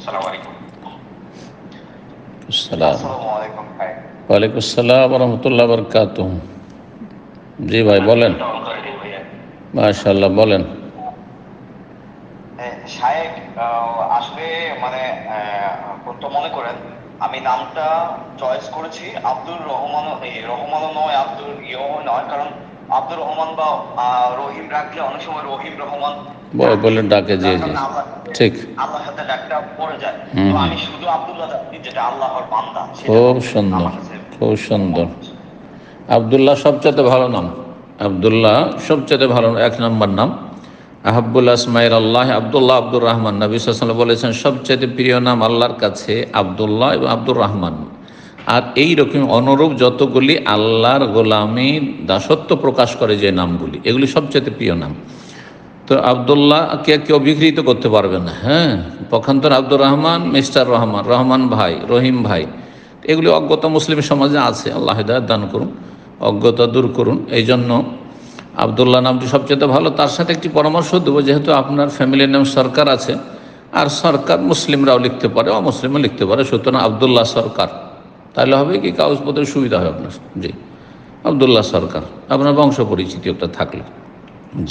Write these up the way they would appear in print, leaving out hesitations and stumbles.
আসসালামু আলাইকুম। সালাম। আসসালামু আলাইকুম ভাই। ওয়ালাইকুম আসসালাম রহমতুল্লাহ বরকাতুহ। জি ভাই আপনার বলেন। ভিডিওটা অন করে দিন ভাইয়া। মাশাআল্লাহ বলেন। শায়েখ, আসলে মানে তো মনে করেন আমি নামটা চয়েস করেছি আব্দুর রহমান, রহমানও নয় আব্দুর ইয়েও নয়, কারণ আব্দুর রহমান বা রহিম রাখলে অনেক সময় রহিম রহমান বলে ডাকে, জি যার জি কারণে আল্লাহ ঠিক। আল্লাহর সাথে ডাকটা পড়ে যায়। হুম তো হুম, আমি শুধু আব্দুল্লাহ ডাকি, যেটা আল্লাহর বান্দা সেটা খুব হচ্ছে সুন্দর, আমার কাছে খুব সুন্দর। মনে হচ্ছে। আবদুল্লাহ সবচেয়ে ভালো নাম। আবদুল্লাহ সবচেয়ে ভালো এক নম্বর নাম। আহাব্বুল আসমাইল আল্লাহ আবদুল্লাহ আব্দুর রহমান। নবী সাল্লাল্লাহু আলাইহি ওয়াসাল্লাম বলেছেন সবচেয়ে প্রিয় নাম আল্লাহর কাছে আবদুল্লাহ এবং আব্দুর রহমান। আর এই রকম অনুরূপ যতগুলি আল্লাহর গোলামি দাসত্ব প্রকাশ করে যে নামগুলি, এগুলি সবচেয়ে প্রিয় নাম। তো আবদুল্লাহকে কেউ বিকৃত করতে পারবে না। হ্যাঁ, পক্ষান্তর আব্দুর রহমান, মিস্টার রহমান, রহমান ভাই, রহিম ভাই, এগুলি অজ্ঞতা মুসলিম সমাজে আছে। আল্লাহ হিদায়াত দান করুন, অজ্ঞতা দূর করুন। এই জন্য আবদুল্লাহ নামটি সবচেয়ে ভালো। তার সাথে একটি পরামর্শ দেবো, যেহেতু আপনার ফ্যামিলির নাম সরকার আছে, আর সরকার মুসলিমরাও লিখতে পারে, অমুসলিমও লিখতে পারে, সুতরাং আবদুল্লাহ সরকার, তাহলে হবে কি কাগজপত্রের সুবিধা হবে আপনার। জি, আবদুল্লাহ সরকার আপনার বংশ পরিচিতি একটা থাকলো।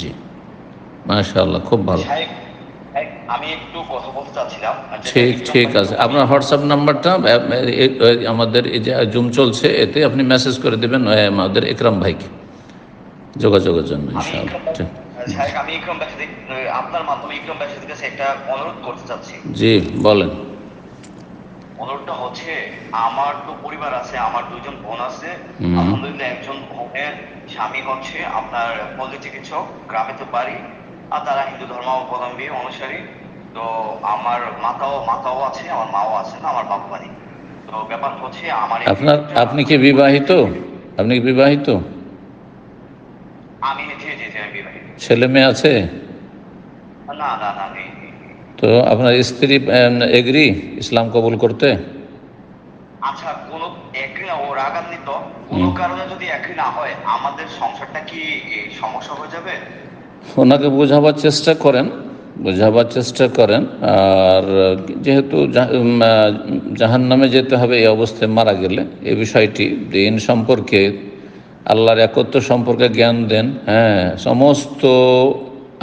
জি, মাশাআল্লাহ, খুব ভালো। শায়েখ, আমি একটু কথা বলতে চাচ্ছিলাম, যেটা ঠিক ইকরাম ঠিক ভাই আছে, জরুরি। আপনার হোয়াটসঅ্যাপ নাম্বারটা আমাদের এই যে জুম চলছে এতে আপনি মেসেজ করে দেবেন আমাদের ইকরাম ভাইকে যোগাযোগের জন্য, আমি ইনশাআল্লাহ। ইকরাম ভাই, ঠিক, শায়েখ, আমি ইকরাম ভাই সাথে আপনার মাধ্যমে ইকরাম ভাই সাথে কাছে একটা অনুরোধ করতে চাচ্ছি। জি বলেন। অনুরোধটা হচ্ছে, আমার তো পরিবার আছে, আমার দুইজন বোন আছে। হুম, আলহামদুলিল্লাহ, একজন বোনের স্বামী হচ্ছে আপনার পল্লী চিকিৎসক, গ্রামে তো বাড়ি, আর তারা হিন্দু ধর্মাবলম্বী অনুসারী। তো আমার মাতাও আছে, আমার মাও আছে, না আমার বাবা বাড়ি। তো ব্যাপার হচ্ছে আমার এই আপনার ভিডিওটা আপনি কি বিবাহিত? আপনি কি বিবাহিত? আমি, জি জি জি, আমি বিবাহিত। ছেলে মেয়ে আছে? না না না, নেই নেই। তো আপনার স্ত্রী এগ্রি ইসলাম কবুল করতে? আচ্ছা, কোনো একই না, ও রাগান্বিত। কোনো হুম, কারণে যদি একই না হয়, আমাদের সংসারটা কি সমস্যা হয়ে যাবে? ওনাকে বোঝাবার চেষ্টা করেন, বোঝাবার চেষ্টা করেন। আর যেহেতু জাহান্নামে যেতে হবে এই অবস্থায় মারা গেলে, এই বিষয়টি দিন সম্পর্কে, আল্লাহর একত্ব সম্পর্কে জ্ঞান দেন। হ্যাঁ, সমস্ত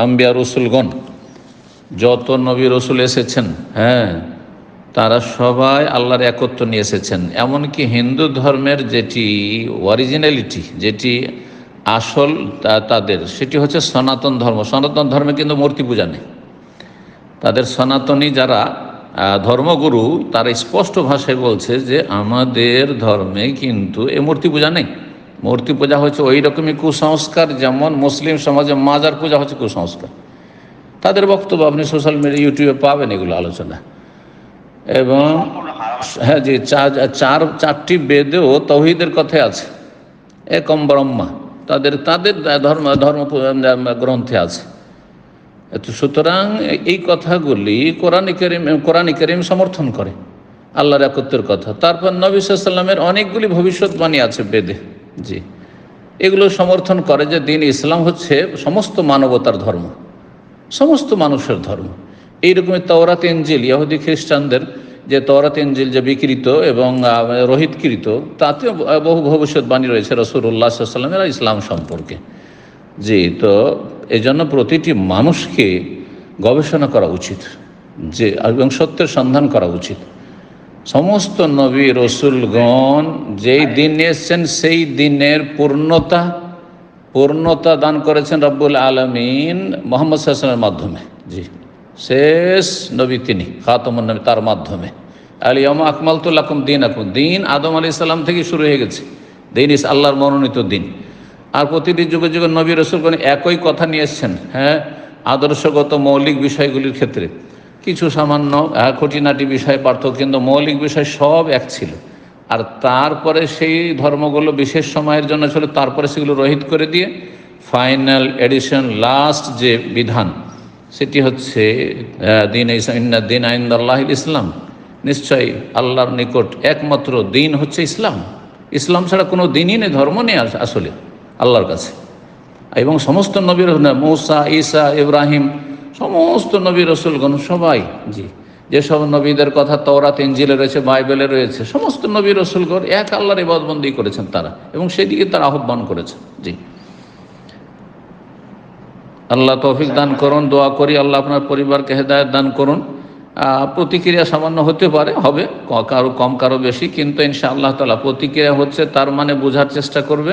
আম্বিয়া রসুলগণ, যত নবী রসুল এসেছেন, হ্যাঁ, তারা সবাই আল্লাহর একত্ব নিয়ে এসেছেন। এমনকি হিন্দু ধর্মের যেটি অরিজিনালিটি, যেটি আসল তাদের, সেটি হচ্ছে সনাতন ধর্ম। সনাতন ধর্মে কিন্তু মূর্তি পূজা নেই। তাদের সনাতনী যারা ধর্মগুরু, তারা স্পষ্ট ভাষায় বলছে যে আমাদের ধর্মে কিন্তু এ মূর্তি পূজা নেই। মূর্তি পূজা হচ্ছে ওই রকমই কুসংস্কার, যেমন মুসলিম সমাজে মাজার পূজা হচ্ছে কুসংস্কার। তাদের বক্তব্য আপনি সোশ্যাল মিডিয়া, ইউটিউবে পাবেন এগুলো আলোচনা। এবং সম্পূর্ণ হারাম একটা হ্যাঁ, বিষয়। যে চারটি বেদেও তৌহিদের কথাই আছে, একম ব্রহ্মা, তাদের তাদের ধর্ম ধর্ম গ্রন্থে আছে। তো সুতরাং এই কথাগুলি কোরআন কারীম সমর্থন করে, আল্লাহর একত্বের কথা। তারপর নবী সাল্লাল্লাহু আলাইহি ওয়াসাল্লামের অনেকগুলি ভবিষ্যৎবাণী আছে বেদে। জি, এগুলো সমর্থন করে যে দিন ইসলাম হচ্ছে সমস্ত মানবতার ধর্ম, সমস্ত মানুষের ধর্ম। এইরকমের তওরাত ইনজিল, ইহুদি খ্রিস্টানদের যে তওরাত ইনজিল যে বিকৃত এবং রহিতকৃত, তাতেও বহু ভবিষ্যৎবাণী রয়েছে রাসূলুল্লাহ সাল্লাল্লাহু আলাইহি ওয়াসাল্লামের ইসলাম সম্পর্কে। জি, তো এই জন্য প্রতিটি মানুষকে গবেষণা করা উচিত, যে এবং সত্যের সন্ধান করা উচিত। সমস্ত নবী রসুলগণ যেই দিন এসছেন, সেই দিনের পূর্ণতা দান করেছেন রব্বুল আলামিন মুহাম্মদ সাল্লাল্লাহু আলাইহি ওয়াসাল্লামের মাধ্যমে। জি, শেষ নবী তিনি, খাতামুন নবী, তার মাধ্যমে। আল ইয়াউমা আকমালতু লাকুম দীনাকুম, দিন আদম আলাইহিস সালাম থেকে শুরু হয়ে গেছে। দিন ইস আল্লাহর মনোনীত দিন। আর প্রতিটি যুগে যুগে নবী রসুলগণ একই কথা নিয়ে এসছেন। হ্যাঁ, আদর্শগত মৌলিক বিষয়গুলির ক্ষেত্রে কিছু সামান্য খুঁটিনাটি বিষয় পার্থক্য, কিন্তু মৌলিক বিষয় সব এক ছিল। আর তারপরে সেই ধর্মগুলো বিশেষ সময়ের জন্য ছিল, তারপরে সেগুলো রহিত করে দিয়ে ফাইনাল এডিশন, লাস্ট যে বিধান, সেটি হচ্ছে দিন ইনদাল্লাহিল ইসলাম। নিশ্চয়ই আল্লাহর নিকট একমাত্র দিন হচ্ছে ইসলাম। ইসলাম ছাড়া কোনো দিনই নেই, ধর্ম নেই আসলে আল্লাহর কাছে। এবং সমস্ত নবী, মূসা, ঈসা, ইব্রাহিম, সমস্ত নবী রসুলগণ সবাই, জি, যেসব নবীদের কথা তওরাত ইনজিলে রয়েছে, বাইবেলে রয়েছে, সমস্ত নবী রসুলগণ এক আল্লাহর ইবাদতবন্দি করেছেন তারা, এবং সেদিকে তারা আহ্বান করেছেন। জি, আল্লাহ তৌফিক দান করুন। দোয়া করি আল্লাহ আপনার পরিবারকে হেদায়েত দান করুন। প্রতিক্রিয়া সামান্য হতে পারে, হবে কারো কম কারো বেশি, কিন্তু ইনশাআল্লাহ তাআলা প্রতিক্রিয়া হচ্ছে তার মানে বোঝার চেষ্টা করবে।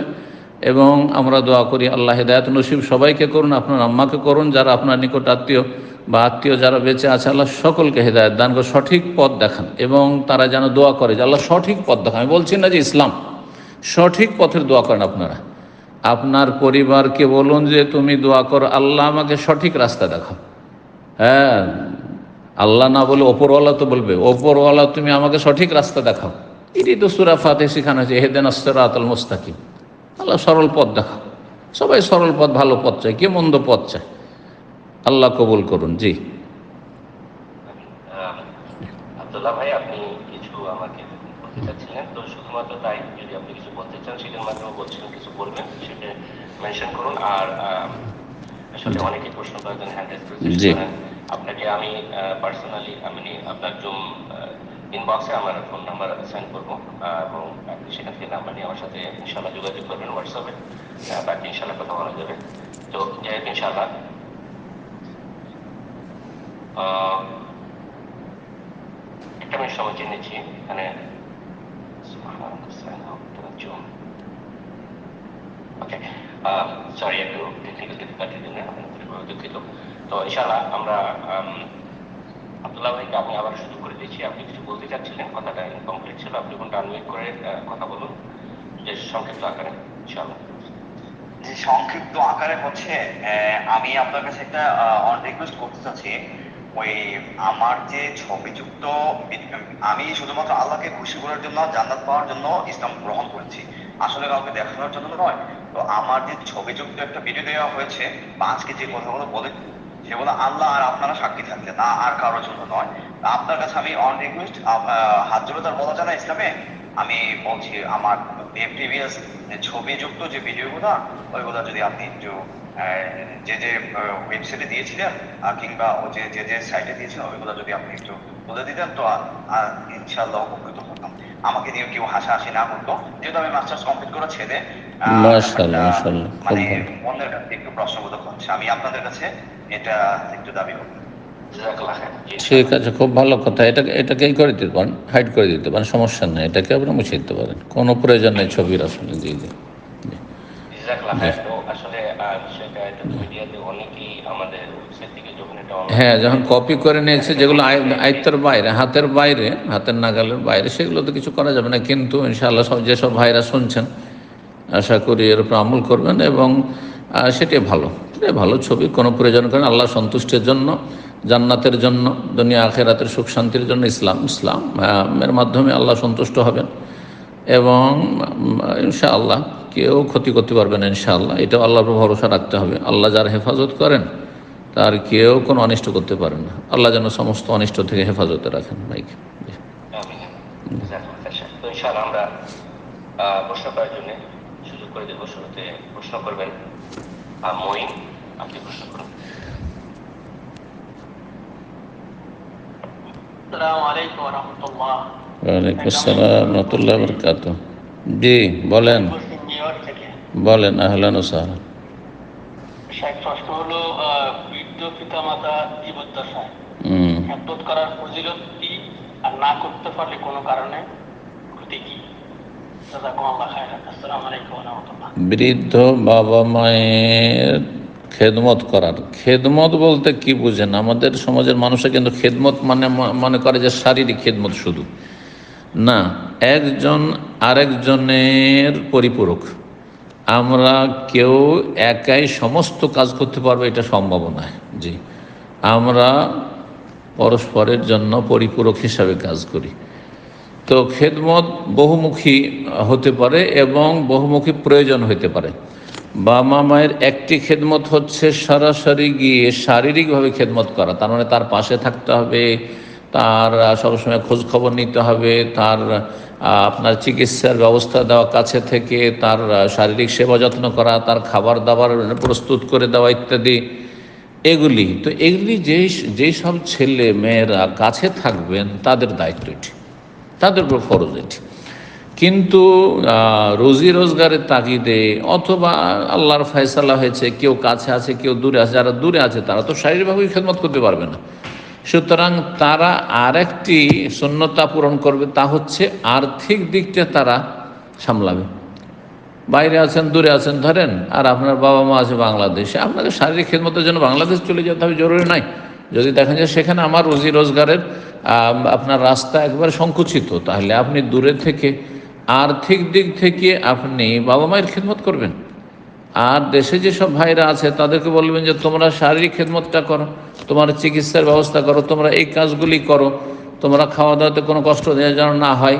এবং আমরা দোয়া করি আল্লাহ হেদায়েত নসিব সবাইকে করুন, আপনার আম্মাকে করুন, যারা আপনার নিকট আত্মীয় বা আত্মীয় যারা বেঁচে আছে, আল্লাহ সকলকে হেদায়েত দান করে সঠিক পথ দেখান, এবং তারা যেন দোয়া করে যে আল্লাহ সঠিক পথ দেখান। আমি বলছি না যে ইসলাম, সঠিক পথের দোয়া করেন আপনারা। আপনার পরিবারকে বলুন যে তুমি দোয়া করো আল্লাহ আমাকে সঠিক রাস্তা দেখাও। হ্যাঁ, আল্লাহ না বলে ওপরওয়ালা তো বলবে, ওপরওয়ালা তুমি আমাকে সঠিক রাস্তা দেখাও। এটাই তো সূরা ফাতিহা শেখানো হয়েছে, ইহদিনাস সিরাতাল মুস্তাকিম, আল্লাহ সরল পথ দেখাও। সবাই সরল পথ, ভালো পথ চায়, কে মন্দ পথ চায়। আল্লাহ কবুল করুন। জি, আব্দুল্লাহ ভাই, আপনি কিছু আমাকে বলতে চাচ্ছিলেন, তো শুধুমাত্র তাই, যদি আপনি কিছু বলতে চান সেটার মাধ্যমে বলছিলেন, কিছু বলবেন সেটা মেনশন করুন। আর আসলে অনেকে প্রশ্ন করেছেন, হ্যান্ড রেজ জি, করেন আপনাকে। আমি পার্সোনালি আমি আপনার জুম ইনবক্সে আমার ফোন নাম্বার সেন্ড করবো, এবং আপনি সেখান থেকে নাম্বার নিয়ে আমার সাথে ইনশাল্লাহ যোগাযোগ করবেন হোয়াটসঅ্যাপে, বাকি ইনশাল্লাহ কথা বলা যাবে। তো যাই হোক, ইনশাল্লাহ একটা মিনিট সময় চেয়ে নিচ্ছি এখানে। ওকে, সরি, একটু টেকনিক্যাল ডিফিকাল্টির জন্য দুঃখিত। তো ইনশাআল্লাহ আমরা আব্দুল্লাহ ভাইকে আমি আবার সুযোগ করে দিচ্ছি, আপনি কিছু বলতে চাচ্ছিলেন, কথাটা ইনকমপ্লিট ছিল, আপনি কোনটা আনমিউট করে কথা বলুন, যে সংক্ষিপ্ত আকারে ইনশাআল্লাহ। যে সংক্ষিপ্ত আকারে হচ্ছে, আমি আপনার কাছে একটা অন রিকোয়েস্ট করতে চাচ্ছি। ওই আমার যে ছবিযুক্ত, আমি শুধুমাত্র আল্লাহকে খুশি করার জন্য, জান্নাত পাওয়ার জন্য ইসলাম গ্রহণ করেছি, আসলে কাউকে দেখানোর জন্য নয়। তো আমার যে ছবিযুক্ত একটা ভিডিও দেওয়া হয়েছে, বা আজকে যে কথাগুলো বলে, সেগুলো আল্লাহ আর আপনারা সাক্ষী থাকলে, না আর কারোর জন্য নয়। আপনার কাছে আমি অন রিকোয়েস্ট, হাত জোড়ে তার বলা যায় না ইসলামে, আমি বলছি আমার প্রিভিয়াস ছবিযুক্ত যে ভিডিওগুলো, ওইগুলো যদি আপনি একটু যে যে ওয়েবসাইটে দিয়েছিলেন, কিংবা ও যে যে যে সাইটে দিয়েছিলেন, ওইগুলো যদি আপনি একটু বলে দিতেন, তো ইনশাআল্লাহ উপকৃত হতাম। আমাকে নিয়ে কেউ হাসাহাসি না করতো, যেহেতু আমি মাস্টার্স কমপ্লিট করা ছেড়ে, মাশাআল্লাহ মাশাআল্লাহ, খুব মানে ভালো। অন্যের কাছে একটু প্রশ্নবোধক হচ্ছে, আমি আপনাদের কাছে এটা একটু দাবি করব। ঠিক আছে, খুব ভালো কথা। এটাকেই করে দিতে পারেন, হাইড করে দিতে পারেন, সমস্যা নেই, এটাকে আপনি মুছে দিতে পারেন, কোনো প্রয়োজন নেই ছবির আসলে। জি জি, হ্যাঁ, যখন কপি করে নিয়েছে, যেগুলো আয়ত্তের বাইরে, হাতের বাইরে, হাতের নাগালের বাইরে, সেগুলো তো কিছু করা যাবে না। কিন্তু ইনশাআল্লাহ যেসব ভাইরা শুনছেন, আশা করি এর উপর আমল করবেন, এবং সেটাই ভালো, সেটাই ভালো ছবি। কোনো প্রয়োজন করেন আল্লাহ সন্তুষ্টির জন্য, জান্নাতের জন্য, দুনিয়া আখিরাতের সুখ শান্তির জন্য, ইসলাম এর মাধ্যমে আল্লাহ সন্তুষ্ট হবেন, এবং ইনশাআল্লাহ কেউ ক্ষতি করতে পারবে না ইনশাআল্লাহ। এটাও আল্লাহর উপর ভরসা রাখতে হবে। আল্লাহ যার হেফাজত করেন তার কেউ কোনো অনিষ্ট করতে পারে না। আল্লাহ যেন সমস্ত অনিষ্ট থেকে হেফাজতে রাখেন। ভাইকে আমরা প্রশ্ন করার জন্য সুযোগ করে দেব। শুরুতে প্রশ্ন করবেন মঈন, আপনি প্রশ্ন করুন। আসসালামু আলাইকুম ওয়া রাহমাতুল্লাহ। ওয়ালাইকুম আসসালাম ওয়া রাহমাতুল্লাহি ওয়া বারাকাতুহু। জি বলেন, নিউইয়র্ক থেকে বলেন। আহলান ওয়া সাহলান। শেখ, প্রশ্ন হলো, বৃদ্ধ পিতামাতা জীবদ্দশায় খেদমত করার ফজিলত কি, আর না করতে পারলে কোনো কারণে ক্ষতি কি? জাযাকুমুল্লাহ খায়রান। আসসালামু আলাইকুম ওয়া রাহমাতুল্লাহ। বৃদ্ধ বাবা মায়ের খেদমত করার, খেদমত বলতে কি বুঝেন? আমাদের সমাজের মানুষরা কিন্তু খেদমত মানে মনে করে যে শারীরিক খেদমত শুধু না, একজন আরেকজনের পরিপূরক। আমরা কেউ একাই সমস্ত কাজ করতে পারবো এটা সম্ভব নয়। জি, আমরা পরস্পরের জন্য পরিপূরক হিসাবে কাজ করি। তো খেদমত বহুমুখী হতে পারে এবং বহুমুখী প্রয়োজন হতে পারে। বাবা মায়ের একটি খেদমত হচ্ছে সরাসরি গিয়ে শারীরিকভাবে খেদমত করা, তার মানে তার পাশে থাকতে হবে, তার সবসময় খোঁজ খবর নিতে হবে, তার আপনার চিকিৎসার ব্যবস্থা দেওয়া কাছে থেকে, তার শারীরিক সেবা যত্ন করা, তার খাবার দাবার প্রস্তুত করে দেওয়া ইত্যাদি। এগুলি যেই সব ছেলে মেয়েরা কাছে থাকবেন তাদের দায়িত্ব এটি, তাদের উপর ফরজ এটি। কিন্তু রুজি রোজগারের তাগিদে অথবা আল্লাহর ফয়সালা হয়েছে কেউ কাছে আছে কেউ দূরে আছে, যারা দূরে আছে তারা তো শারীরিকভাবে খেদমত করতে পারবে না, সুতরাং তারা আরেকটি শূন্যতা পূরণ করবে, তা হচ্ছে আর্থিক দিকটা তারা সামলাবে। বাইরে আছেন, দূরে আছেন ধরেন, আর আপনার বাবা মা আছে বাংলাদেশে, আপনাকে শারীরিক খেদমতের জন্য বাংলাদেশ চলে যেতে হবে জরুরি নাই। যদি দেখেন যে সেখানে আমার রুজি রোজগারের আপনার রাস্তা একবার সংকুচিত, তাহলে আপনি দূরে থেকে আর্থিক দিক থেকে আপনি বাবা মায়ের খেদমত করবেন। আর দেশে যেসব ভাইরা আছে তাদেরকে বলবেন যে তোমরা শারীরিক খেদমতটা করো, তোমার চিকিৎসার ব্যবস্থা করো, তোমরা এই কাজগুলি করো, তোমরা খাওয়া দাওয়াতে কোনো কষ্ট যেন না হয়,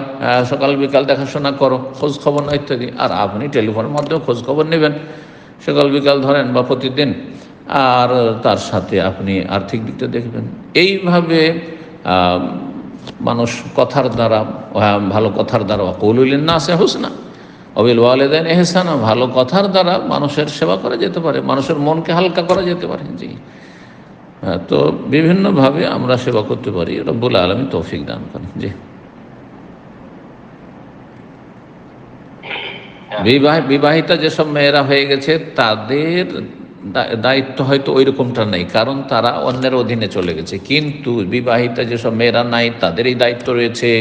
সকাল বিকাল দেখাশোনা করো, খোঁজ খবর না ইত্যাদি। আর আপনি টেলিফোনের মাধ্যমে খোঁজ খবর নেবেন সকাল বিকাল ধরেন বা প্রতিদিন, আর তার সাথে আপনি আর্থিক দিকটা দেখবেন। এইভাবে মানুষ কথার দ্বারা, ভালো কথার দ্বারা, কৌলুল নাসি হুসনা অবিল ওয়ালিদাইন ইহসানা, ভালো কথার দ্বারা মানুষের সেবা করা যেতে পারে, মানুষের মনকে হালকা করা যেতে পারে। জি, তো বিভিন্নভাবে আমরা সেবা করতে পারি। রব্বুল আলামিন তৌফিক দান করেন। জি, বিবাহিতা যেসব মেয়েরা হয়ে গেছে তাদের দায়িত্ব হয়তো ওই রকমটা নেই, কারণ তারা অন্যের অধীনে চলে গেছে। কিন্তু বিবাহিতা যেসব মেয়েরা নাই তাদের এই দায়িত্ব রয়েছে।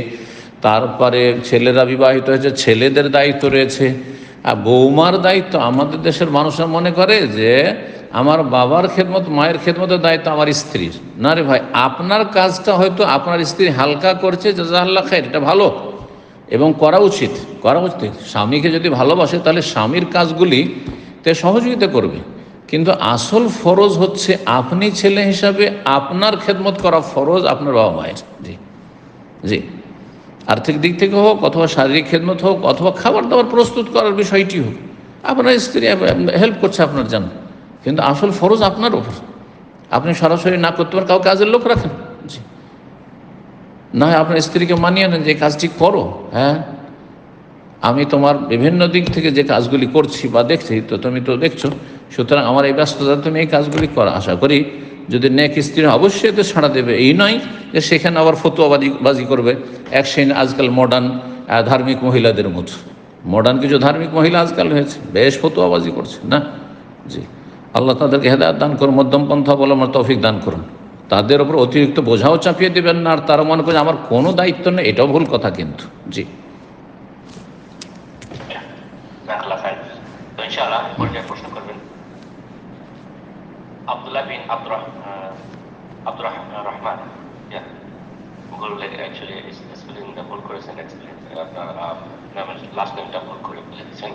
তারপরে ছেলেরা বিবাহিত হয়েছে, ছেলেদের দায়িত্ব রয়েছে। আর বৌমার দায়িত্ব, আমাদের দেশের মানুষরা মনে করে যে আমার বাবার খেদমত, মায়ের খেদমতের দায়িত্ব আমার স্ত্রীর। না রে ভাই, আপনার কাজটা হয়তো আপনার স্ত্রী হালকা করছে, জাযাকাল্লাহ খাইর, এটা ভালো এবং করা উচিত। স্বামীকে যদি ভালোবাসে তাহলে স্বামীর কাজগুলিতে সহযোগিতা করবে, কিন্তু আসল ফরজ হচ্ছে আপনি ছেলে হিসাবে আপনার খেদমত করা ফরজ আপনার বাবা মায়ের। জি জি, আর্থিক দিক থেকে হোক অথবা শারীরিক খেদমত হোক অথবা খাবার দাবার প্রস্তুত করার বিষয়টি হোক, আপনার স্ত্রী হেল্প করছে আপনার জন্য, কিন্তু আসল ফরজ আপনার ওপর। আপনি সরাসরি না করতে পারেন, কাউকে কাজের লোক রাখেন। জি, না হয় আপনার স্ত্রীকে মানিয়ে নেন যে কাজটি করো, হ্যাঁ আমি তোমার বিভিন্ন দিক থেকে যে কাজগুলি করছি বা দেখছি, তো তুমি তো দেখছো, সুতরাং আমার এই ব্যস্ততা তুমি এই কাজগুলি করো। আশা করি যদি নেক স্ত্রী অবশ্যই এতে ছাড়া দেবে, এই নয় যে সেখানে আবার ফতুয়াবাজি করবে। আজকাল মডার্ন ধার্মিক মহিলাদের মতো মডার্ন কিছু ধার্মিক মহিলা আজকাল হয়েছে, বেশ ফতুয়াবাজি করছে না। জি, আল্লাহ তাদেরকে হেদায়েত দান করুন, মধ্যম পন্থা অবলম্বন তৌফিক দান করুন। তাদের ওপর অতিরিক্ত বোঝাও চাপিয়ে দেবেন না, আর তারা মনে করে আমার কোনো দায়িত্ব নেই, এটাও ভুল কথা কিন্তু। জি, তো ইনশাআল্লাহ পর্যায়ে প্রশ্ন করবেন আব্দুল্লাহ বিন আব্দুর রহমান। ভুল অ্যাকচুয়ালি স্পেলিংটা ভুল করেছেন, আপনার লাস্ট নেমটা ভুল করে লিখেছেন।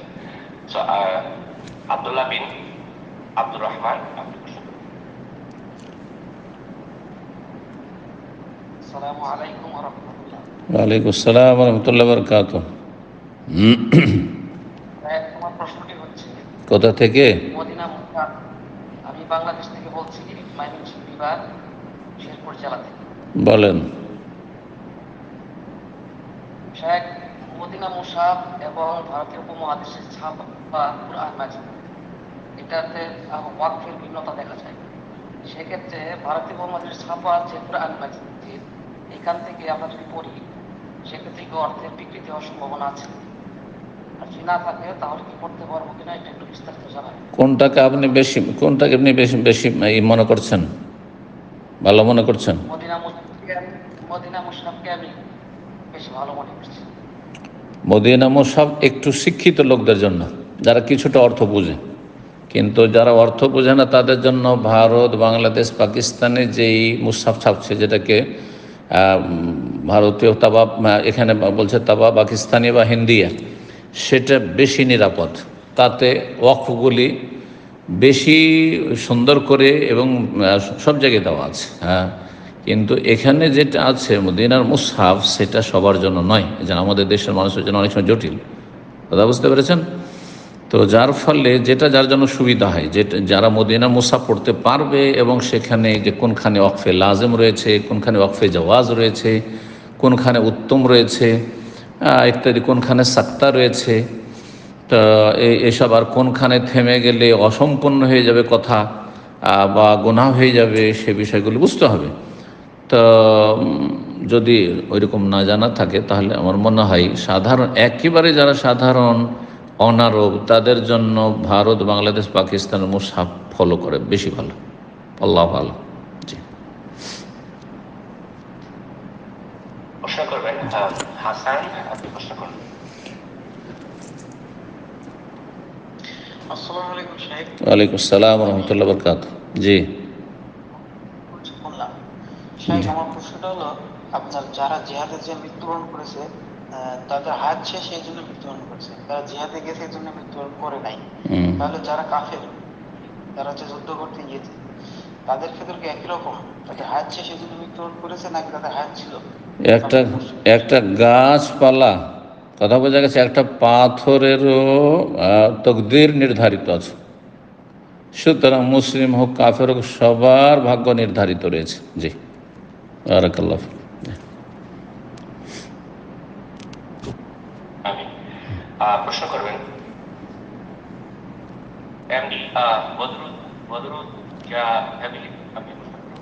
সো আব্দুল্লাহ বিন আব্দুর রহমান, আপনি প্রশ্ন করবেন। আসসালামু আলাইকুম ওয়া রাহমাতুল্লাহ। ওয়ালাইকুম আসসালাম ওয়া রাহমাতুল্লাহি ওয়া বারাকাতুহু। তোমার প্রশ্নটি হচ্ছে কোথা থেকে? মদিনা মুসা। আমি বাংলাদেশ থেকে বলছি, ময়মনসিংহ বিভাগ, শেরপুর জেলা থেকে। বলেন। শেখ, মদিনা মুসাফ এবং ভারতীয় উপমহাদেশের ছাপা কুরআন মাজিদ, এটাতে ওয়াকফের ভিন্নতা দেখা যায়। সেক্ষেত্রে ভারতীয় উপমহাদেশের ছাপা যে কুরআন মাজিদ, এখান থেকে আমরা যদি পড়ি, সেক্ষেত্রে কি অর্থের বিকৃতি হওয়ার সম্ভাবনা আছে? আর যদি না থাকে তাহলে কি পড়তে পারবো কিনা, এটা একটু বিস্তারিত জানাবেন। কোনটাকে আপনি বেশি মনে করছেন, ভালো মনে করছেন? মদিনা মুসাফকে আমি বেশি ভালো মনে করছি। মদিনা মুসাফ একটু শিক্ষিত লোকদের জন্য, যারা কিছুটা অর্থ বুঝে, কিন্তু যারা অর্থ বোঝে না তাদের জন্য ভারত, বাংলাদেশ, পাকিস্তানে যেই মুসাফ ছাপছে, যেটাকে ভারতীয় তাবা, এখানে বলছে তাবা পাকিস্তানি বা হিন্দিয়া, সেটা বেশি নিরাপদ। তাতে ওয়াকফগুলি বেশি সুন্দর করে এবং সব জায়গায় দেওয়া আছে। হ্যাঁ, কিন্তু এখানে যেটা আছে মদিনার মুসহাফ, সেটা সবার জন্য নয়, যেন আমাদের দেশের মানুষের জন্য অনেক সময় জটিল। কথা বুঝতে পেরেছেন? তো যার ফলে যেটা যার জন্য সুবিধা হয়, যেটা যারা মদিনা মুসহাফ পড়তে পারবে এবং সেখানে যে কোনখানে ওয়াকফে লাজেম রয়েছে, কোনখানে ওয়াকফে জাওয়াজ রয়েছে, কোনখানে উত্তম রয়েছে ইত্যাদি, কোনখানে সাক্তা রয়েছে, তা এসব, আর কোনখানে থেমে গেলে অসম্পূর্ণ হয়ে যাবে কথা, বা গুনাহ হয়ে যাবে, সে বিষয়গুলো বুঝতে হবে। তো যদি ওইরকম না জানা থাকে তাহলে আমার মনে হয় সাধারণ, একেবারে যারা সাধারণ অনারব, তাদের জন্য ভারত, বাংলাদেশ, পাকিস্তানের মুসহাফ ফলো করে বেশি ভালো। আল্লাহ ভালো। জি, প্রশ্ন করবেন হাসান, আপনি প্রশ্ন করবেন। আসসালামু আলাইকুম সাহেব। ওয়ালাইকুম আসসালাম রহমতুল্লাহ বরকাত। জি সাহেব, আমার প্রশ্নটা হলো, আপনার যারা জিহাদে যে মৃত্যুবরণ করেছে, তাদের হায়াত শেষ এই জন্য মৃত্যুবরণ করেছে, তারা জিহাদে গেছে এই জন্য মৃত্যুবরণ করে নাই, তাহলে যারা কাফের, যারা যে যুদ্ধ করতে গিয়েছে, তাদের ক্ষেত্রে কি একই রকম? তাদের হায়াত শেষ এই জন্য মৃত্যুবরণ করেছে নাকি তাদের হায়াত ছিল? একটা গাছপালা, কথা বোঝা গেছে, একটা পাথরেরও তকদির নির্ধারিত আছে। সুতরাং মুসলিম হোক কাফের হোক সবার ভাগ্য নির্ধারিত রয়েছে। জি, বারাকাল্লাহ। আমি প্রশ্ন করবেন এমডি বদরুদ, বদরুদ যা ফ্যামিলি, আপনি প্রশ্ন করবেন।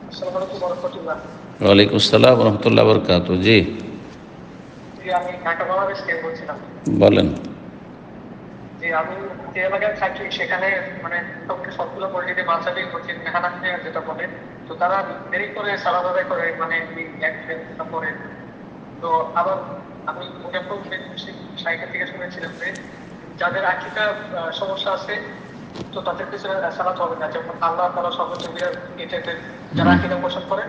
আসসালামু আলাইকুম ওয়া রাহমাতুল্লাহ। ওয়ালাইকুম আসসালাম রহমতুল্লাহ বরকাত। জি, আমি ঢাকা বাংলাদেশ থেকে বলছিলাম। বলেন। যে আমি যে এলাকায় থাকি সেখানে মানে সবগুলো মসজিদে মাঝারি মসজিদ মেহানাফিয়া যেটা বলে, তো তারা দেরি করে সালাত আদায় করে, মানে পরে। তো আবার আমি মুজাফফর সাইকেল থেকে শুনেছিলাম যে যাদের আকীদা সমস্যা আছে, তো তাদের পিছনে সালাত হবে না, যেমন আল্লাহ তাআলা সর্বোচ্চ বিরাট, এটাতে যারা আকীদা পোষণ করে,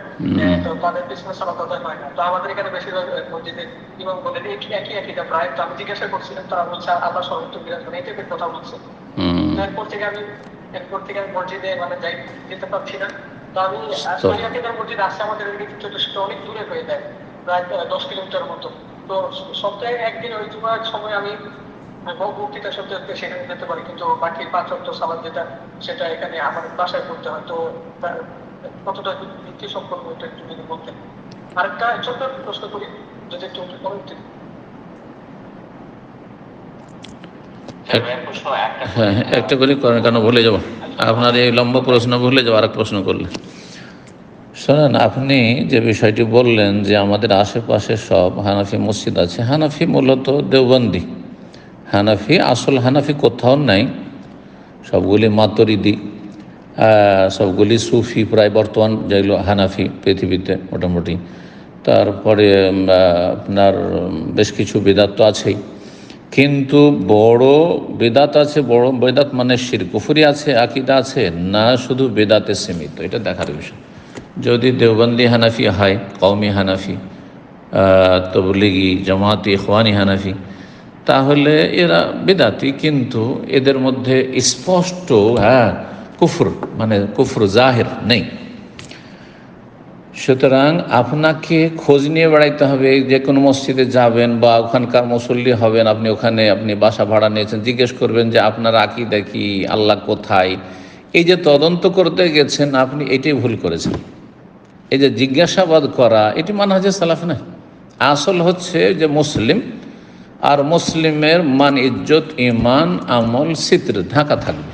তো তাদের পিছনে সালাত আদায় হয় না। তো আমাদের এখানে বেশিরভাগ মসজিদে ইমাম বলে একই আকীদা প্রায়। তো আমি জিজ্ঞাসা করছিলাম, তারা বলছে আল্লাহ সর্বোচ্চ বিরাট, মানে এই টাইপের কথা বলছে। এরপর থেকে আমি মসজিদে মানে যেতে পারছি না। তো আমি আকীদার মসজিদ আসছে আমাদের সেটা অনেক দূরে হয়ে যায়, প্রায় 10 কিলোমিটার মতো। তো সপ্তাহে একদিন ওই জুমার সময় আমি বক্তৃতা শুনতে সেখানে যেতে পারি, কিন্তু বাকি 5 ওয়াক্ত সালাত যেটা, সেটা এখানে আমার বাসায় করতে হয়। তো কতটা নীতি সম্পর্ক এটা একটু যদি বলতেন। আরেকটা ছোট্ট প্রশ্ন করি, যদি একটু কমেন্ট দিন। হ্যাঁ, একটা করে করেন, কেন ভুলে যাব আপনার এই লম্বা প্রশ্ন, ভুলে যাবো আরেক প্রশ্ন করলে। শোনেন, আপনি যে বিষয়টি বললেন যে আমাদের আশেপাশে সব হানাফি মসজিদ আছে, হানাফি মূলত দেওবন্দি হানাফি, আসল হানাফি কোথাও নাই, সবগুলি মাতরিদি, সবগুলি সুফি প্রায় বর্তমান যেগুলো হানাফি পৃথিবীতে মোটামুটি। তারপরে আপনার বেশ কিছু বেদাত তো আছেই, কিন্তু বড় বেদাত আছে, বড় বেদাত মানে শিরক কুফরি আছে, আকীদা আছে না, শুধু বেদাতে সীমিত, এটা দেখার বিষয়। যদি দেওবন্দি হানাফি হয়, কওমি হানাফি, তবলিগি, জামাতি, ইখওয়ানি হানাফি, তাহলে এরা বেদাতি, কিন্তু এদের মধ্যে স্পষ্ট কুফর, মানে কুফর জাহির নেই। সুতরাং আপনাকে খোঁজ নিয়ে বেড়াইতে হবে, যে কোনো মসজিদে যাবেন বা ওখানকার মুসল্লি হবেন, আপনি বাসা ভাড়া নিয়েছেন, জিজ্ঞেস করবেন যে আপনার আকীদা কি, আল্লাহ কোথায়। এই যে তদন্ত করতে গেছেন, আপনি এটাই ভুল করেছেন। এই যে জিজ্ঞাসাবাদ করা, এটি মানহাজে সালাফ না। আসল হচ্ছে যে মুসলিম, আর মুসলিমের মান, ইজ্জত, ইমান, আমল, সিত্র ঢাকা থাকবে,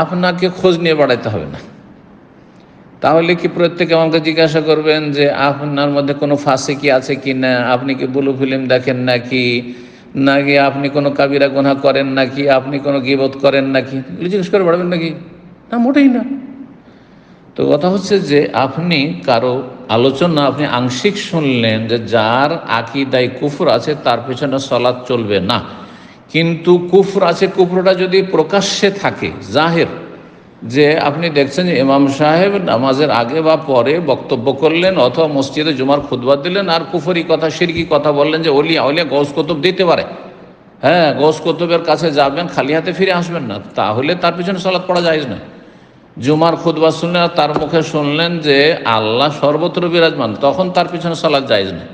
আপনাকে খোঁজ নিয়ে বেড়াইতে হবে না। তাহলে কি প্রত্যেকে আমাকে জিজ্ঞাসা করবেন যে আপনার মধ্যে কোনো ফাসিকি আছে কি না, আপনি কি ব্লু ফিল্ম দেখেন নাকি, নাকি আপনি কোনো কাবিরা গুনাহ করেন নাকি, আপনি কোনো গীবত করেন নাকি, জিজ্ঞেস করে বেড়াবেন নাকি? না, মোটেই না। তো কথা হচ্ছে যে আপনি কারো আলোচনা আপনি আংশিক শুনলেন যে যার আকীদায় কুফর আছে তার পেছনে সালাত চলবে না, কিন্তু কুফর আছে, কুফরটা যদি প্রকাশ্যে থাকে, জাহের, যে আপনি দেখছেন যে ইমাম সাহেব নামাজের আগে বা পরে বক্তব্য করলেন অথবা মসজিদে জুমার খুতবা দিলেন আর কুফরি কথা, শিরকি কথা বললেন যে ওলিয়া ওলিয়া গৌস কুতুব দিতে পারে, হ্যাঁ গৌস কুতুবের কাছে যাবেন, খালি হাতে ফিরে আসবেন না, তাহলে তার পিছনে সালাত পড়া জায়েজ না। জুমার খুতবা শুনলেন আর তার মুখে শুনলেন যে আল্লাহ সর্বত্র বিরাজমান, তখন তার পিছনে সালাত জায়েজ না।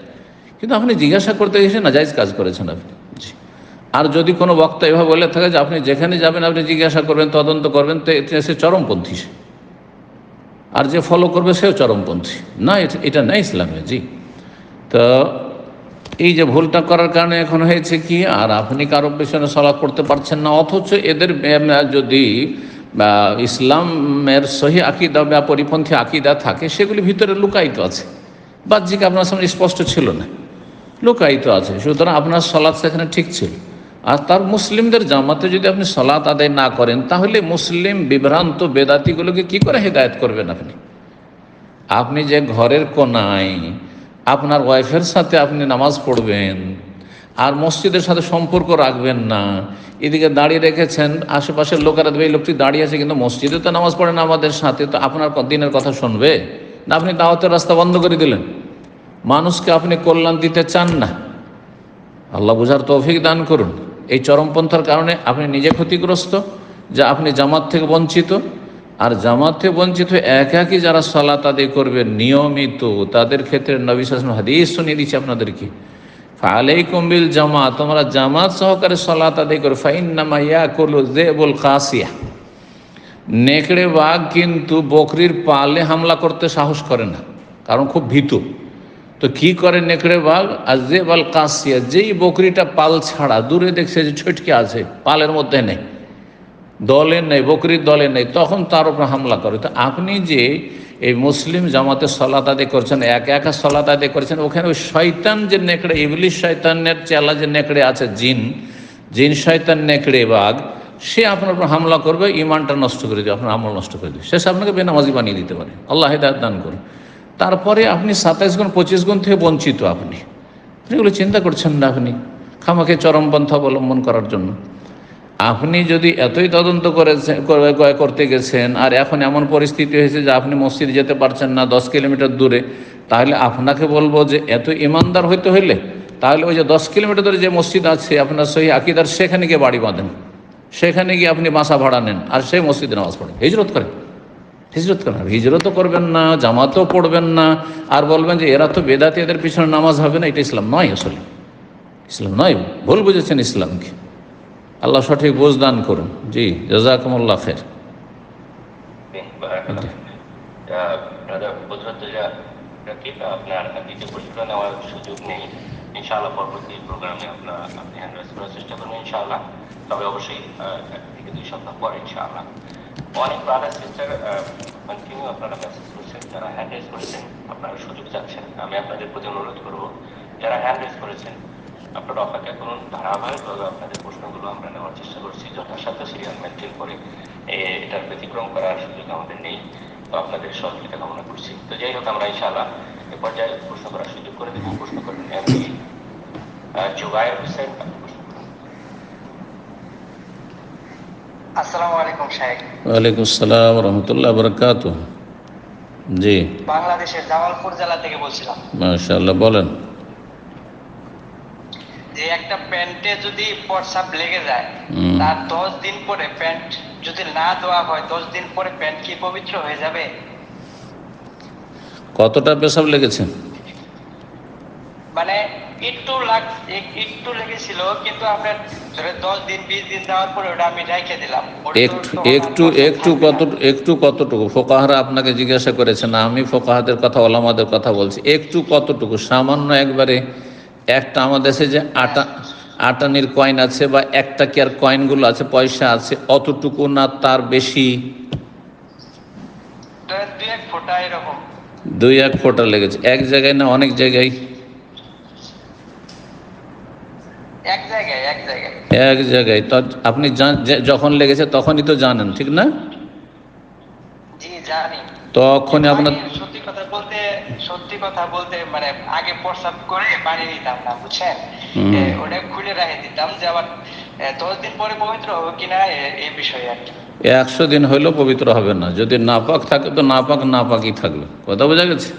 কিন্তু আপনি জিজ্ঞাসা করতে গেছেন, না জায়েজ কাজ করেছেন আপনি। জি। আর যদি কোনো বক্তা এভাবে বলে থাকে যে আপনি যেখানে যাবেন আপনি জিজ্ঞাসা করবেন, তদন্ত করবেন, তো সে চরমপন্থী, সে আর যে ফলো করবে সেও চরমপন্থী না, এটা না ইসলামে। জি। তো এই যে ভুলটা করার কারণে এখন হয়েছে কি, আর আপনি কারো পেছনে সালাত পড়তে পারছেন না, অথচ এদের যদি ইসলামের সহি আকিদা বা পরিপন্থী আকিদা থাকে, সেগুলি ভিতরে লুকায়িত আছে, বাহ্যিক আপনার সামনে স্পষ্ট ছিল না, লুকায়িত আছে। সুতরাং আপনার সালাত সেখানে ঠিক ছিল। আর তার মুসলিমদের জামাতে যদি আপনি সালাত আদায় না করেন, তাহলে মুসলিম বিভ্রান্ত বেদাতিগুলোকে কি করে হেদায়েত করবেন আপনি? আপনি যে ঘরের কোনায় আপনার ওয়াইফের সাথে আপনি নামাজ পড়বেন আর মসজিদের সাথে সম্পর্ক রাখবেন না, এদিকে দাঁড়িয়ে রেখেছেন, আশেপাশের লোকেরা দেবে এই লোকটি দাঁড়িয়ে আছে কিন্তু মসজিদে তো নামাজ পড়ে না আমাদের সাথে, তো আপনার দিনের কথা শুনবে না? আপনি দাওয়াতের রাস্তা বন্ধ করে দিলেন, মানুষকে আপনি কল্যাণ দিতে চান না। আল্লাহ বুঝার তৌফিক দান করুন। এই চরমপন্থার কারণে আপনি নিজে ক্ষতিগ্রস্ত, যা আপনি জামাত থেকে বঞ্চিত। আর জামাত থেকে বঞ্চিত একাকি যারা সালাত আদায় করবে নিয়মিত, তাদের ক্ষেত্রে নবী সাল্লাল্লাহু আলাইহি ওয়াসাল্লাম হাদিস শুনিয়ে দিচ্ছে আপনাদেরকে, ফালাইকুম বিল জামাত, তোমরা জামাত সহকারে সালাত আদায় করো। ফাইন্নামা ইয়াকুলু যিবুল কাসিয়া, নেকড়ে বাঘ কিন্তু বকরির পালে হামলা করতে সাহস করে না, কারণ খুব ভীতু। তো কি করে নেকড়ে বাঘ? আর যিবুল কাসিয়া, যেই বকরিটা পাল ছাড়া দূরে দেখছে যে ছটকে আছে, পালের মধ্যে নেই, দলে নেই, বকরির দলে নেই, তখন তার উপর হামলা করে। তো আপনি যে এই মুসলিম জামাতে সালাত আদায় করছেন, একা একা সালাত আদায় করছেন, ওখানে ওই শয়তান যে নেকড়ে, ইবলিশ শয়তানের চেলা যে নেকড়ে আছে, জিন শয়তান নেকড়ে বাঘ, সে আপনার উপর হামলা করবে, ইমানটা নষ্ট করে দেবে, আপনার আমল নষ্ট করে দেবে, শেষ আপনাকে বেনামাজি বানিয়ে দিতে পারে। আল্লাহ হিদায়াত দান করুন। তারপরে আপনি 27 গুণ 25 গুণ থেকে বঞ্চিত। আপনি এগুলো চিন্তা করছেন না, আপনি খামাকে চরমপন্থা অবলম্বন করার জন্য। আপনি যদি এতই তদন্ত করতে গেছেন আর এখন এমন পরিস্থিতি হয়েছে যে আপনি মসজিদ যেতে পারছেন না 10 কিলোমিটার দূরে, তাহলে আপনাকে বলবো যে এত ইমানদার হইতে হইলে তাহলে ওই যে 10 কিলোমিটার দূরে যে মসজিদ আছে আপনার সহি আকিদার, সেখানে গিয়ে বাড়ি বাঁধেন, সেখানে গিয়ে আপনি বাসা ভাড়া নেন আর সেই মসজিদে নামাজ পড়েন, হিজরত করেন। হিজরতও করবেন না, জামাতও পড়বেন না, আর বলবেন যে এরা তো বেদাতি, এদের পিছনে নামাজ হবে না। এটা ইসলাম নয়, আসলে ইসলাম নয়, ভুল বুঝেছেন ইসলামকে। আল্লাহ সঠিক বুঝ দান করুন। জি, জাযাকুমুল্লাহ খাইর। আপনার দ্বিতীয় প্রশ্ন নেওয়ার সুযোগ নেই, ইনশাআল্লাহ পরবর্তী প্রোগ্রামে আপনি হ্যান্ড রাইজ করার চেষ্টা করবেন ইনশাআল্লাহ, তবে অবশ্যই 1 থেকে 2 সপ্তাহ পরে ইনশাআল্লাহ। অনেক ব্রাদার সিস্টার কন্টিনিউ আপনারা মেসেজ করছেন, যারা হ্যান্ড রাইজ করেছেন আপনারা সুযোগ চাচ্ছেন। আমি আপনাদের প্রতি অনুরোধ করব, যারা হ্যান্ড রাইজ করেছেন আপনারা অপেক্ষা করুন, ধারাবাহিকভাবে আপনাদের প্রশ্নগুলো আমরা নেওয়ার চেষ্টা করছি যথাসাধ্য সিরিয়াল মেনটেন করে। এটার ব্যতিক্রম করার সুযোগ আমাদের নেই, তো আপনাদের সহযোগিতা কামনা করছি। তো যাই হোক, আমরা ইনশাআল্লাহ এ পর্যায়ে প্রশ্ন করার সুযোগ করে দেব। প্রশ্ন করেন এমপি জুবায়ের হোসেন। আসসালামু আলাইকুম শাইখ। ওয়ালাইকুম আসসালাম ওয়া রাহমাতুল্লাহি ওয়া বারাকাতুহু। জি, বাংলাদেশের জামালপুর জেলা থেকে বলছিলাম। মাশাআল্লাহ, বলেন। যে একটা প্যান্টে যদি প্রস্রাব লেগে যায়, তার 10 দিন পরে প্যান্ট যদি না ধোয়া হয়, 10 দিন পরে প্যান্ট কি পবিত্র হয়ে যাবে? কতটা পেশাব লেগেছে? মানে একটু লেগেছিল, কিন্তু আপনার ধরে 10 দিন 20 দিন দেওয়ার পরে ওটা আমি রেখে দিলাম। একটু কতটুকু? ফোকাহারা আপনাকে জিজ্ঞাসা করেছেন, আমি ফোকাহাদের কথা, ওলামাদের কথা বলছি। একটু কতটুকু? সামান্য একবারে একটা, আমাদের দেশে যে আটানির কয়েন আছে বা 1 টাকার কয়েনগুলো আছে, পয়সা আছে, অতটুকু না তার বেশি? 2-1 ফোঁটা এরকম। 2-1 ফোঁটা লেগেছে। এক জায়গায় না অনেক জায়গায়? এক জায়গায়। এক জায়গায়। তো আপনি যখন লেগেছে তখনই তো জানেন, ঠিক না? জি জানি। তখনই আপনার সত্যি কথা বলতে মানে আগে প্রস্রাব করে পানি নিতাম না, বুঝছেন, ওটা খুলে রেখে দিতাম যে আবার 10 দিন পরে পবিত্র হবে কিনা এই বিষয়ে আর কি। 100 দিন হইলেও পবিত্র হবে না। যদি নাপাক থাকে তো নাপাকই থাকবে। কথা বোঝা গেছে?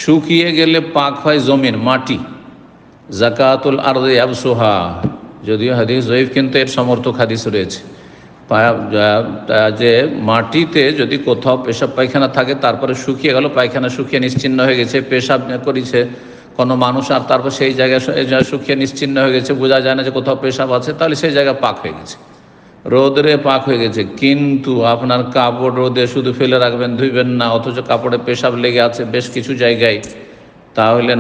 শুকিয়ে গেলে পাক হয় জমিন, মাটি। জাকাতুল আরদি আবসুহা, যদিও হাদিস জয়ীফ, কিন্তু এর সমর্থক হাদিস রয়েছে যে মাটিতে যদি কোথাও পেশাব পায়খানা থাকে, তারপরে শুকিয়ে গেল, পায়খানা শুকিয়ে নিশ্চিহ্ন হয়ে গেছে, পেশাব করেছে কোনো মানুষ, আর তারপর সেই জায়গায় শুকিয়ে নিশ্চিহ্ন হয়ে গেছে, বোঝা যায় না যে কোথাও পেশাব আছে, তাহলে সেই জায়গা পাক হয়ে গেছে, রোদরে পাক হয়ে গেছে। কিন্তু আপনার কাপড় রোদে শুধু ফেলে রাখবেন, ধুইবেন না, অথচ কাপড়ে পেশাব লেগে আছে বেশ কিছু জায়গায়, তাহলে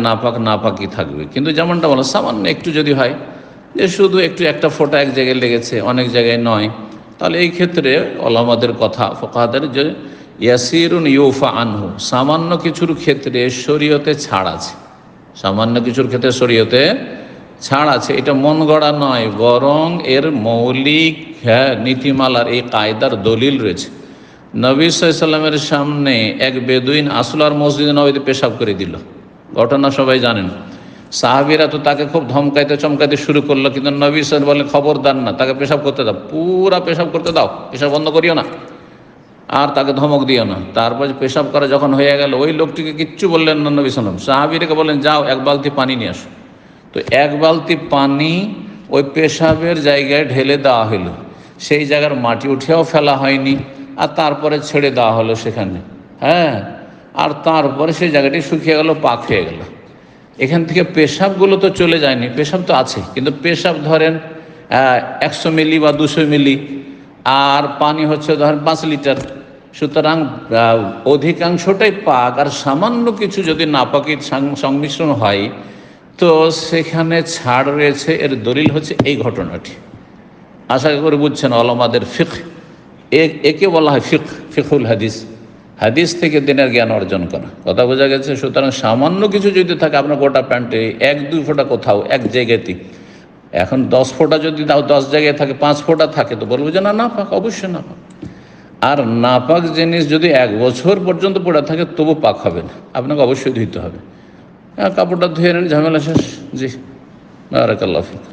নাপাকি থাকবে। কিন্তু যেমনটা বলো সামান্য একটু যদি হয়, যে শুধু একটু একটা ফোঁটা এক জায়গায় লেগেছে, অনেক জায়গায় নয়, তাহলে এই ক্ষেত্রে ওলামাদের কথা, ফোকাহাদের, যে ইয়াসিরুন ইউফা আনহু, সামান্য কিছুর ক্ষেত্রে শরীয়তে ছাড় আছে, সামান্য কিছুর ক্ষেত্রে শরীয়তে ছাড় আছে। এটা মন গড়া নয়, বরং এর মৌলিক নীতিমালার এই কায়দার দলিল রয়েছে। নবী সাল্লাল্লাহু আলাইহি সাল্লামের সামনে এক বেদুইন আসলার মসজিদে নবীতে পেশাব করে দিল, ঘটনা সবাই জানেন। সাহাবীরা তো তাকে খুব ধমকাইতে চমকাইতে শুরু করলো, কিন্তু নবী সাল্লাল্লাহু আলাইহি ওয়াসাল্লাম বলেন খবরদার না, তাকে পেশাব করতে দাও, পুরা পেশাব করতে দাও, পেশাব বন্ধ করিও না, আর তাকে ধমক দিও না। তারপর পেশাব করা যখন হয়ে গেল, ওই লোকটিকে কিচ্ছু বললেন না নবী সাল্লাল্লাহু আলাইহি ওয়াসাল্লাম, সাহাবীরাকে বললেন যাও এক বালতি পানি নিয়ে আসো। তো এক বালতি পানি ওই পেশাবের জায়গায় ঢেলে দেওয়া হলো, সেই জায়গার মাটি উঠেও ফেলা হয়নি, আর তারপরে ছেড়ে দেওয়া হলো সেখানে, আর তারপরে সেই জায়গাটি শুকিয়ে গেল, পাক হয়ে গেল। এখান থেকে পেশাবগুলো তো চলে যায়নি, পেশাব তো আছে, কিন্তু পেশাব ধরেন 100 মিলি বা 200 মিলি, আর পানি হচ্ছে ধরেন 5 লিটার, সুতরাং অধিকাংশটাই পাক, আর সামান্য কিছু যদি নাপাকির সংমিশ্রণ হয় তো সেখানে ছাড় রয়েছে। এর দলিল হচ্ছে এই ঘটনাটি। আশা করে বুঝছেন ওলামাদের ফিকহ, একে বলা হয় ফিকহুল হাদিস, হাদিস থেকে দিনের জ্ঞান অর্জন করা, কথা বোঝা গেছে। সুতরাং সামান্য কিছু যদি থাকে আপনার গোটা প্যান্টে 1-2 ফোঁটা কোথাও এক জায়গাতে, এখন 10 ফোঁটা যদি তাও 10 জায়গায় থাকে, 5 ফোঁটা থাকে, তো বলবো যে না পাক, অবশ্যই না পাক। আর নাপাক জিনিস যদি 1 বছর পর্যন্ত পড়ে থাকে তবু পাক হবে না, আপনাকে অবশ্যই ধুইতে হবে। কাপড়টা ধুয়ে নেন, ঝামেলা শেষ। জি, বারাকাল্লাহু ফিক।